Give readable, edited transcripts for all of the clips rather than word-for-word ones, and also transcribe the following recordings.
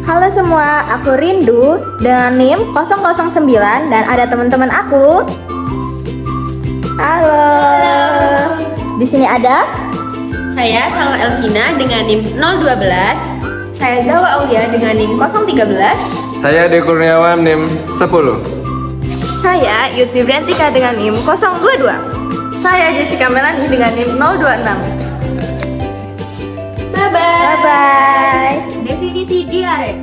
Halo semua, aku Rindu dengan NIM 009 dan ada teman-teman aku. Halo. Di sini ada Saya Salwa Elvina dengan NIM 012. saya Zawa Aulia dengan NIM 013. Saya De Kurniawan NIM 10. Saya Yudvi Brantika dengan NIM 022. Saya Jessica Melani dengan NIM 026. Bye-bye. Definisi diare.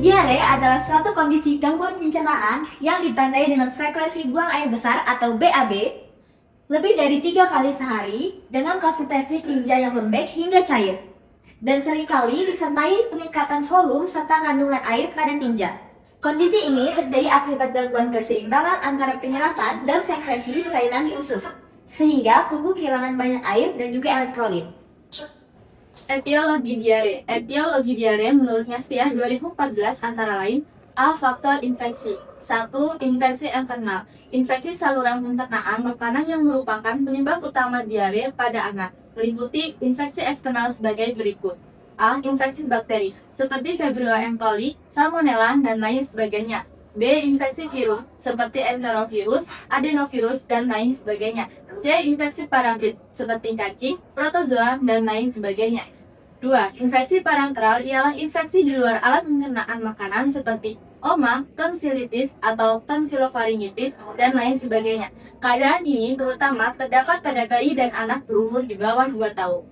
Diare adalah suatu kondisi gangguan pencernaan yang ditandai dengan frekuensi buang air besar atau BAB lebih dari 3 kali sehari dengan konsistensi tinja yang lembek hingga cair, dan seringkali disertai peningkatan volume serta kandungan air pada tinja. Kondisi ini terjadi akibat gangguan keseimbangan antara penyerapan dan sekresi cairan di usus, sehingga tubuh kehilangan banyak air dan juga elektrolit. Etiologi diare. Etiologi diare menurut Nyaspiah 2014 antara lain: A. Faktor infeksi. 1. Infeksi internal. Infeksi saluran pencernaan makanan yang merupakan penyebab utama diare pada anak, meliputi infeksi eksternal sebagai berikut. A. Infeksi bakteri, seperti Vibrio E. coli, Salmonella, dan lain sebagainya. B. Infeksi virus, seperti enterovirus, adenovirus, dan lain sebagainya. C. Infeksi parasit, seperti cacing, protozoa, dan lain sebagainya. 2. Infeksi parenteral ialah infeksi di luar alat pencernaan makanan seperti oma, tonsilitis, atau tonsilofaringitis, dan lain sebagainya. Keadaan ini terutama terdapat pada bayi dan anak berumur di bawah 2 tahun.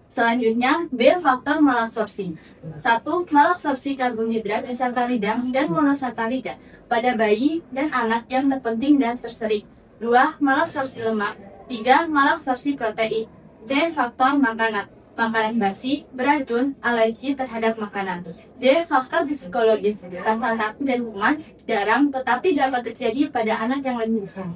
Selanjutnya, B. Faktor malabsorpsi. 1. Malabsorpsi karbohidrat disakarida dan monosakarida pada bayi dan anak yang terpenting dan terserik. 2. Malabsorpsi lemak. 3. Malabsorpsi protein. C. Faktor makanan. Makanan basi, beracun, alergi terhadap makanan. D. Faktor psikologis. Rasa takut dan kuman jarang tetapi dapat terjadi pada anak yang lebih besar.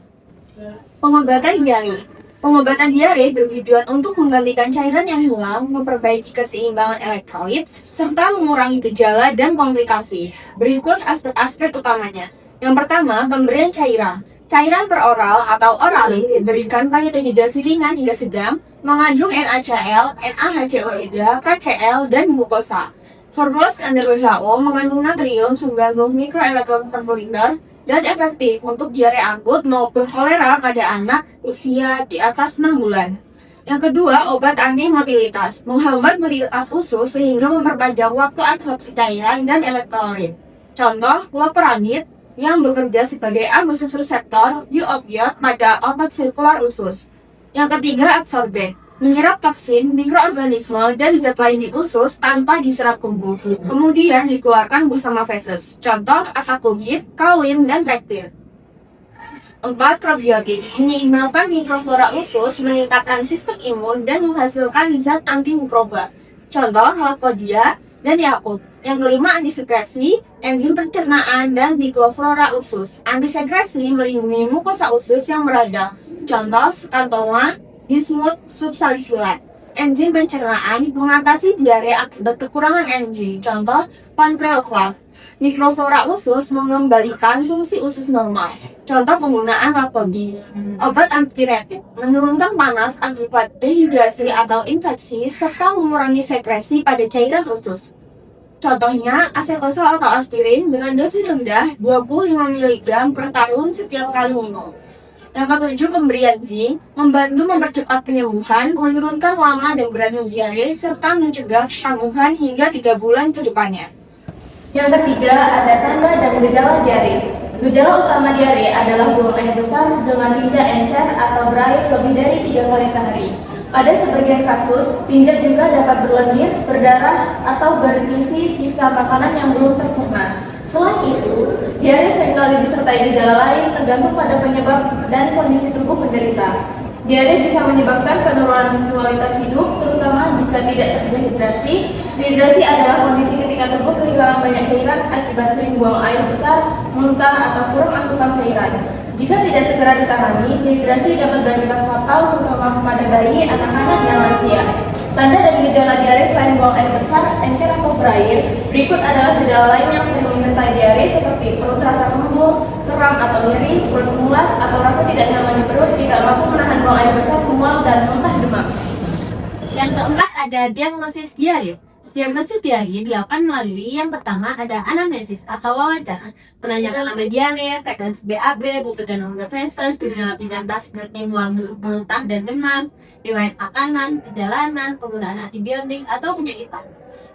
Pengobatan diare. Pengobatan diare bertujuan untuk menggantikan cairan yang hilang, memperbaiki keseimbangan elektrolit, serta mengurangi gejala dan komplikasi. Berikut aspek-aspek utamanya. Yang pertama, pemberian cairan. Cairan peroral atau oralin diberikan pada dehidrasi ringan hingga sedang, mengandung NaCl, NaHCO3, KCl, dan mukosa. Formula standar WHO mengandung natrium 90 mikroelektron per liter dan efektif untuk diare akut maupun kolera pada anak usia di atas 6 bulan. Yang kedua, obat anti-motilitas, menghambat motilitas usus sehingga memperpanjang waktu absorpsi cairan dan elektrolit. Contoh, loperamid yang bekerja sebagai agonistor reseptor di opioid pada otot sirkular usus. Yang ketiga, absorben, menyerap toksin, mikroorganisme, dan zat lain di usus tanpa diserap tubuh, kemudian dikeluarkan bersama feses. Contoh, asakubit, kaolin, dan pektin. 4. Probiotik, menyeimbangkan mikroflora usus, meningkatkan sistem imun, dan menghasilkan zat antimikroba. Contoh, Lapodia dan Yakult. Yang kelima, antisekresi, enzim pencernaan, dan dikloflora usus. Antisekresi melindungi mukosa usus yang meradang. Contoh, skantoma, bismut, subsalisilat. Enzim pencernaan mengatasi diare akibat kekurangan enzim. Contoh, panprelflav. Mikroflora usus mengembalikan fungsi usus normal. Contoh penggunaan Lapodia. Obat antiretik menurunkan panas akibat dehidrasi atau infeksi serta mengurangi sekresi pada cairan usus. Contohnya, asetosol atau aspirin dengan dosis rendah 25 mg per tahun setiap kali minum. Yang ketujuh, pemberian zinc, membantu mempercepat penyembuhan, menurunkan lama dan beratnya diare, serta mencegah kambuhan hingga 3 bulan ke depannya. Yang ketiga, ada tanda dan gejala diare. Gejala utama diare adalah buang air besar dengan tinja encer atau berair lebih dari 3 kali sehari. Pada sebagian kasus, tinja juga dapat berlendir, berdarah, atau berisi sisa makanan yang belum tercerna. Selain itu, diare seringkali disertai gejala lain tergantung pada penyebab dan kondisi tubuh penderita. Diare bisa menyebabkan penurunan kualitas hidup, terutama jika tidak terdehidrasi. Dehidrasi adalah kondisi ketika tubuh kehilangan banyak cairan akibat sering buang air besar, muntah, atau kurang asupan cairan. Jika tidak segera ditangani, dehidrasi dapat berakibat fatal terutama kepada bayi, anak-anak, dan lansia. Tanda dan gejala diare selain buang air besar, encer atau berair, berikut adalah gejala lain yang sering menyertai diare seperti perut terasa kembung, kram atau nyeri, perut mulas, atau rasa tidak nyaman di perut, tidak mampu menahan buang air besar, mual, dan muntah demam. Yang keempat, ada diagnosis diare. Diagnosis diare dilakukan melalui yang pertama ada anamnesis atau wawancara, menanyakan nama diare, frekuensi BAB, butuh dan nomor feses, gejala penyintas seperti muntah dan demam, riwayat makanan, perjalanan, penggunaan antibiotik atau penyakitan.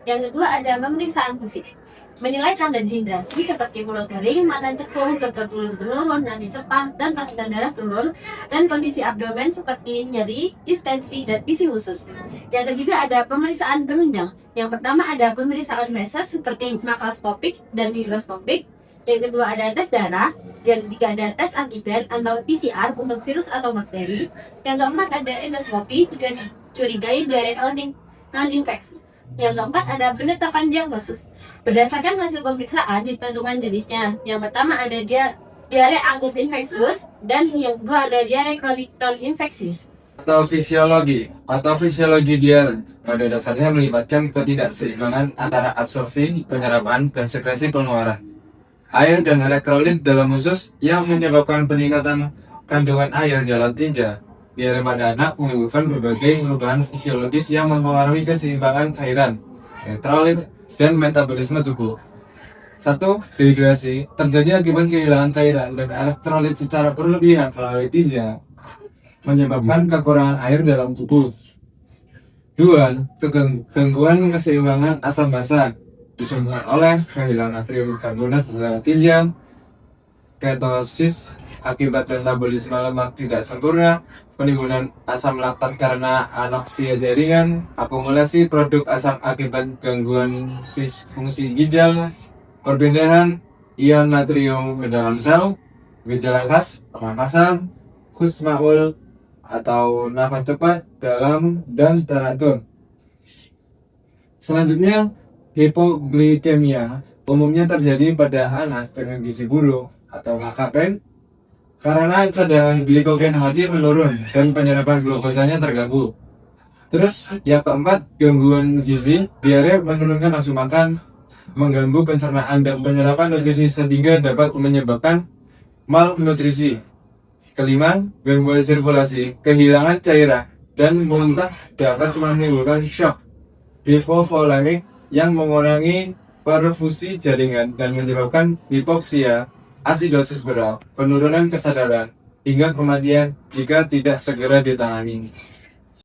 Yang kedua ada pemeriksaan fisik, menilai tanda dehidrasi seperti mulut kering, mata cekung, gegap menurun, nadi cepat, dan tekanan darah turun, dan kondisi abdomen seperti nyeri, distensi, dan isi usus. Yang ketiga ada pemeriksaan penunjang. Yang pertama ada pemeriksaan feses seperti makroskopik dan mikroskopik. Yang kedua ada tes darah. Yang ketiga ada tes antigen atau PCR untuk virus atau bakteri. Yang keempat ada endoskopi jika dicurigai diare non-infeksi. Yang keempat ada penetapan diagnosis. Berdasarkan hasil pemeriksaan ditentukan jenisnya. Yang pertama ada diare akut infeksius dan yang kedua ada diare kronik non-infeksius. Patofisiologi diare pada dasarnya melibatkan ketidakseimbangan antara absorpsi, penyerapan, dan sekresi pengeluaran air dan elektrolit dalam usus yang menyebabkan peningkatan kandungan air dalam tinja. Diare pada anak menimbulkan berbagai perubahan fisiologis yang mempengaruhi keseimbangan cairan, elektrolit, dan metabolisme tubuh. 1. Dehidrasi terjadi akibat kehilangan cairan dan elektrolit secara berlebihan melalui tinja, menyebabkan kekurangan air dalam tubuh. 2. Gangguan keseimbangan asam basa disebabkan oleh kehilangan natrium karbonat pada tinja, ketosis akibat metabolisme lemak tidak sempurna, penimbunan asam laktat karena anoksia jaringan, akumulasi produk asam akibat gangguan fungsi ginjal, perpindahan ion natrium ke dalam sel, gejala khas pernapasan, kusmaul atau nafas cepat, dalam, dan teratur. Selanjutnya, hipoglikemia umumnya terjadi pada anak dengan gizi buruk atau HKP karena cadangan glikogen hati menurun dan penyerapan glukosanya terganggu. Terus yang keempat, gangguan gizi, diare menurunkan nafsu makan, mengganggu pencernaan dan penyerapan nutrisi sehingga dapat menyebabkan malnutrisi. Kelima, gangguan sirkulasi, kehilangan cairan dan muntah dapat menimbulkan shock hipovolemik yang mengurangi perfusi jaringan dan menyebabkan hipoksia, asidosis berat, penurunan kesadaran, hingga kematian jika tidak segera ditangani.